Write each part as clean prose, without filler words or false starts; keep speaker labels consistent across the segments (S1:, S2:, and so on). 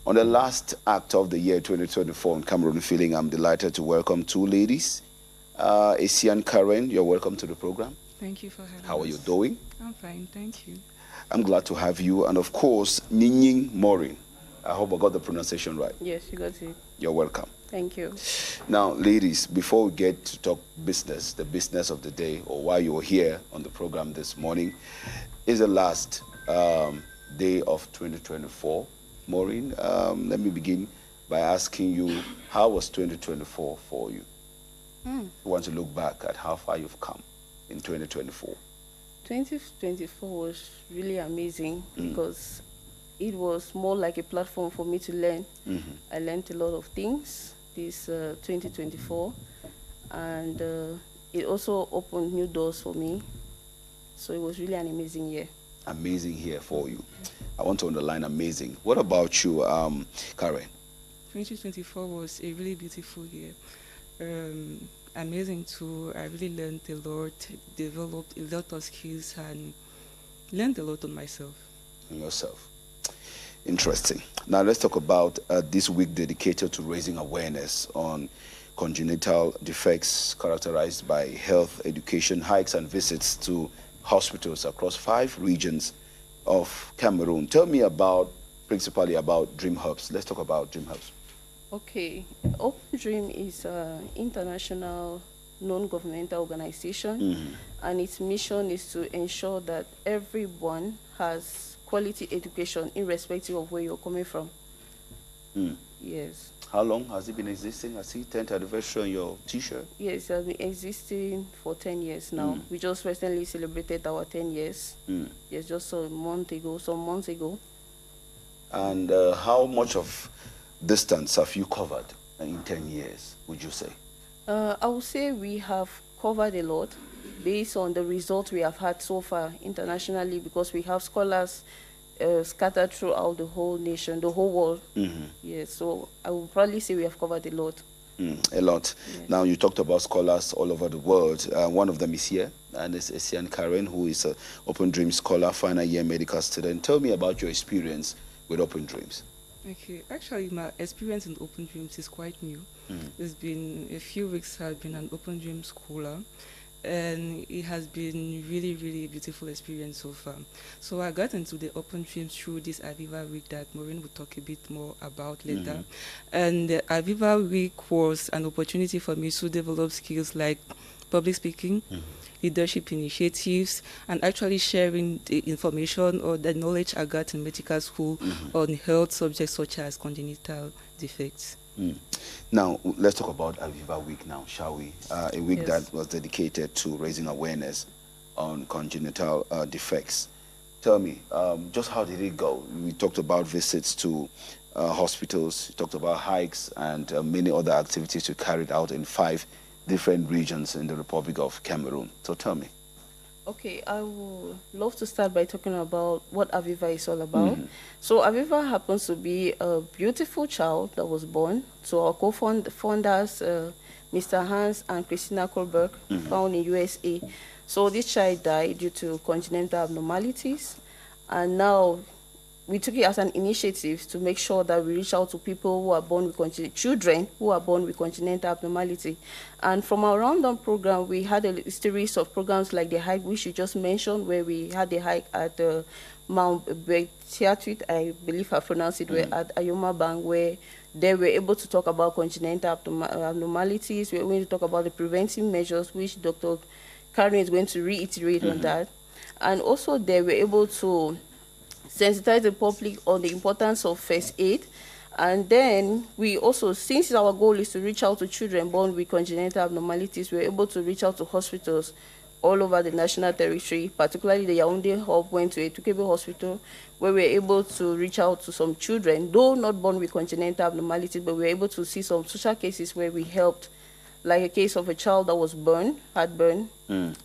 S1: On the last act of the year 2024 in Cameroon Feeling, I'm delighted to welcome two ladies. Essiane Karen, you're welcome to the program.
S2: Thank you for having us.
S1: How are you doing?
S2: I'm fine, thank you.
S1: I'm glad to have you. And of course, Ninying Maurine. I hope I got the pronunciation right.
S3: Yes, you got it.
S1: You're welcome.
S3: Thank you.
S1: Now, ladies, before we get to talk business, the business of the day, or why you're here on the program this morning, is the last day of 2024. Maurine, let me begin by asking you, how was 2024 for you? You want to look back at how far you've come in 2024.
S3: 2024 was really amazing because it was more like a platform for me to learn. I learned a lot of things this 2024, and it also opened new doors for me. So it was really an amazing year.
S1: Amazing year for you. I want to underline amazing. What about you, Karen?
S2: 2024 was a really beautiful year. Amazing too. I really learned a lot, developed a lot of skills, and learned a lot on myself.
S1: On yourself. Interesting. Now let's talk about this week dedicated to raising awareness on congenital defects characterized by health, education, hikes and visits to hospitals across 5 regions of Cameroon. Tell me principally about Dream Hubs. Let's talk about Dream Hubs.
S3: Okay, Open Dream is an international non-governmental organization, and its mission is to ensure that everyone has quality education irrespective of where you're coming from. Yes.
S1: How long has it been existing? I see 10th anniversary on your t-shirt.
S3: Yes, it has been existing for 10 years now. We just recently celebrated our 10 years. Yes, just some months ago.
S1: And how much of distance have you covered in 10 years, would you say?
S3: I would say we have covered a lot based on the results we have had so far internationally, because we have scholars scattered throughout the whole nation, the whole world. Yes, so I would probably say we have covered a lot.
S1: A lot.
S3: Yes.
S1: Now, you talked about scholars all over the world. One of them is here, and it's Essiane Karen, who is an Open Dreams scholar, final year medical student. Tell me about your experience with Open Dreams.
S2: Okay, actually my experience in Open Dreams is quite new. It's been a few weeks I've been an Open Dreams scholar, and it has been really, really beautiful experience so far. So I got into the Open Dreams through this Aviva week that Maurine will talk a bit more about later. And the Aviva week was an opportunity for me to develop skills like public speaking, leadership initiatives, and actually sharing the information or the knowledge I got in medical school on health subjects such as congenital defects.
S1: Now, let's talk about Aviva Week now, shall we? A week that was dedicated to raising awareness on congenital defects. Tell me, just how did it go? We talked about visits to hospitals, we talked about hikes and many other activities you carried out in 5 different regions in the Republic of Cameroon. So tell me.
S3: Okay, I would love to start by talking about what Aviva is all about. So Aviva happens to be a beautiful child that was born. So our co-founders, Mr. Hans and Christina Kohlberg, found in USA. So this child died due to congenital abnormalities, and now we took it as an initiative to make sure that we reach out to people who are born with children who are born with congenital abnormality. And from our round-down program, we had a series of programs like the hike, which you just mentioned, where we had the hike at Mount Beatiatuit, I believe I pronounced it, at Ayoma Bank, where they were able to talk about congenital abnormalities. We were going to talk about the preventive measures, which Dr. Karen is going to reiterate on that. And also they were able to sensitize the public on the importance of first aid. And then we also, since our goal is to reach out to children born with congenital abnormalities, we're able to reach out to hospitals all over the national territory, particularly the Yaounde hub went to a Tukebe hospital, where we're able to reach out to some children, though not born with congenital abnormalities, but we're able to see some social cases where we helped, like a case of a child that was had burned.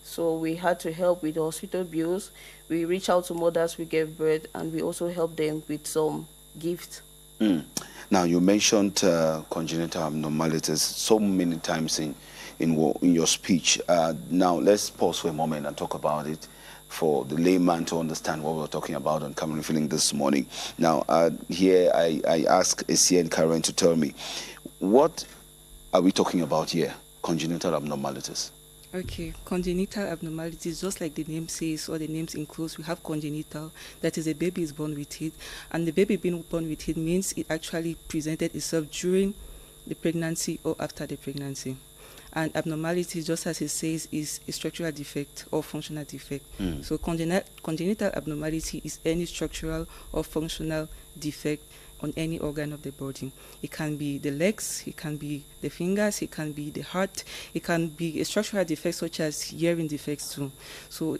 S3: So we had to help with the hospital bills. We reach out to mothers who gave birth, and we also help them with some gifts.
S1: Now, you mentioned congenital abnormalities so many times in your speech. Now, let's pause for a moment and talk about it. for the layman to understand what we're talking about on Cameroon Feeling this morning. Now, here I ask Essiane Karen to tell me, what are we talking about here? Congenital abnormalities.
S2: Okay, congenital abnormalities, just like the name says, or the names includes, we have congenital, that is, a baby is born with it, and the baby being born with it means it actually presented itself during the pregnancy or after the pregnancy. And abnormality, just as it says, is a structural defect or functional defect. So congenital abnormality is any structural or functional defect on any organ of the body. It can be the legs, it can be the fingers, it can be the heart, it can be a structural defect such as hearing defects too. So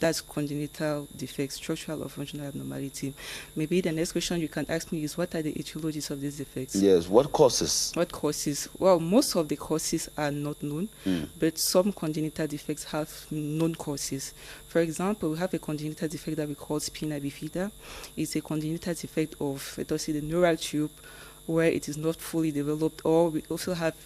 S2: that's congenital defects, structural or functional abnormality. Maybe the next question you can ask me is, what are the etiologies of these defects?
S1: Yes, what causes?
S2: What causes? Well, most of the causes are not known, but some congenital defects have known causes. For example, we have a congenital defect that we call spina bifida. It's a congenital defect of, let us say, the neural tube, where it is not fully developed, or we also have,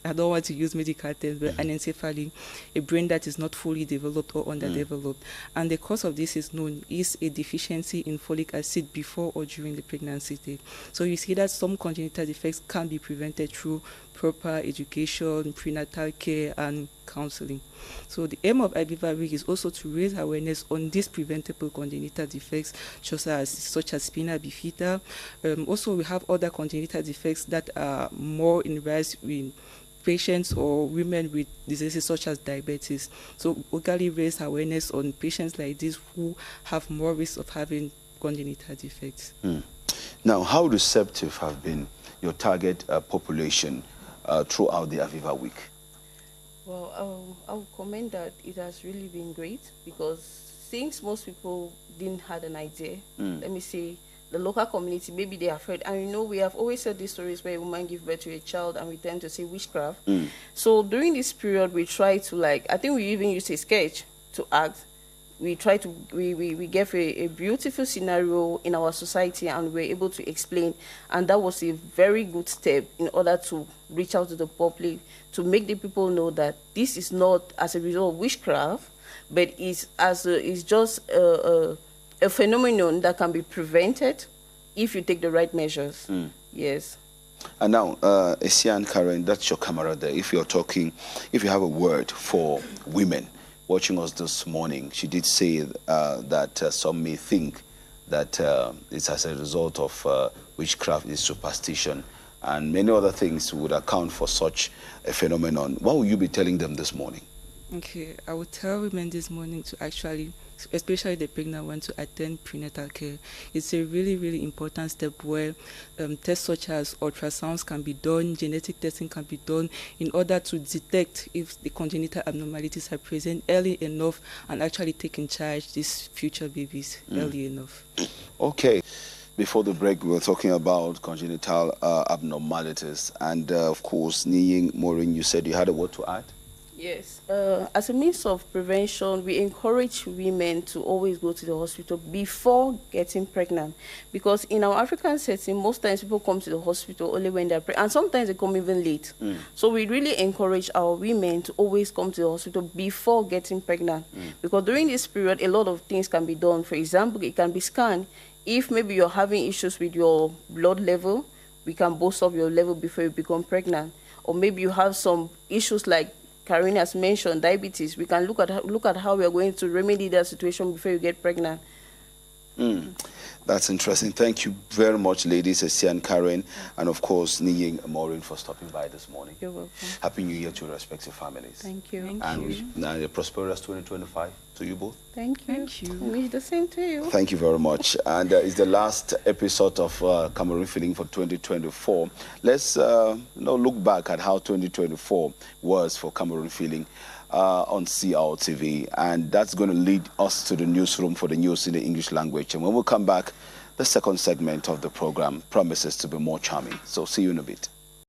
S2: I don't want to use medical terms, but anencephaly, a brain that is not fully developed or underdeveloped. And the cause of this is known, is a deficiency in folic acid before or during the pregnancy stage. So you see that some congenital defects can be prevented through proper education, prenatal care, and counseling. So the aim of Aviva Week is also to raise awareness on these preventable congenital defects, such as spina bifida. Also, we have other congenital defects that are more in rise in patients or women with diseases such as diabetes. So we locally raise awareness on patients like this who have more risk of having congenital defects.
S1: Now, how receptive have been your target population throughout the Aviva Week?
S3: Well, I would comment that it has really been great, because since most people didn't have an idea, let me say, the local community, maybe they have heard, and you know, we have always said these stories where a woman gives birth to a child and we tend to say witchcraft. So during this period, we try to, I think we even used a sketch to act. We try to, we gave a beautiful scenario in our society, and we're able to explain, and that was a very good step in order to reach out to the public, to make the people know that this is not as a result of witchcraft, but it's just a phenomenon that can be prevented if you take the right measures. Yes.
S1: And now, Essiane Karen, that's your camera there. If you're talking, if you have a word for women watching us this morning, she did say that some may think that it's as a result of witchcraft, is superstition, and many other things would account for such a phenomenon. What will you be telling them this morning?
S2: Okay, I would tell women this morning to actually, especially the pregnant ones, to attend prenatal care. It's a really, really important step where tests such as ultrasounds can be done, genetic testing can be done in order to detect if the congenital abnormalities are present early enough and actually take in charge these future babies early enough. Okay.
S1: Before the break, we were talking about congenital abnormalities, and of course, Ninying, Maurine, you said you had a word to add?
S3: Yes. As a means of prevention, we encourage women to always go to the hospital before getting pregnant, because in our African setting, most times people come to the hospital only when they're pregnant, and sometimes they come even late. So we really encourage our women to always come to the hospital before getting pregnant, because during this period, a lot of things can be done. For example, it can be scanned. If maybe you're having issues with your blood level, we can boost up your level before you become pregnant. Or maybe you have some issues like Karen has mentioned, diabetes. We can look at how we are going to remedy that situation before you get pregnant.
S1: That's interesting. Thank you very much, ladies, Essiane, Karen, and of course, Ninying, Maurine, for stopping by this morning.
S3: You're welcome.
S1: Happy New Year to your respective families.
S3: Thank you.
S1: And a prosperous 2025 to you both.
S3: Thank you.
S2: Thank you.
S3: I wish the same to you.
S1: Thank you very much. And it's the last episode of Cameroon Feeling for 2024. Let's look back at how 2024 was for Cameroon Feeling on CRTV, and that's going to lead us to the newsroom for the news in the English language. And when we come back, the second segment of the program promises to be more charming. So see you in a bit.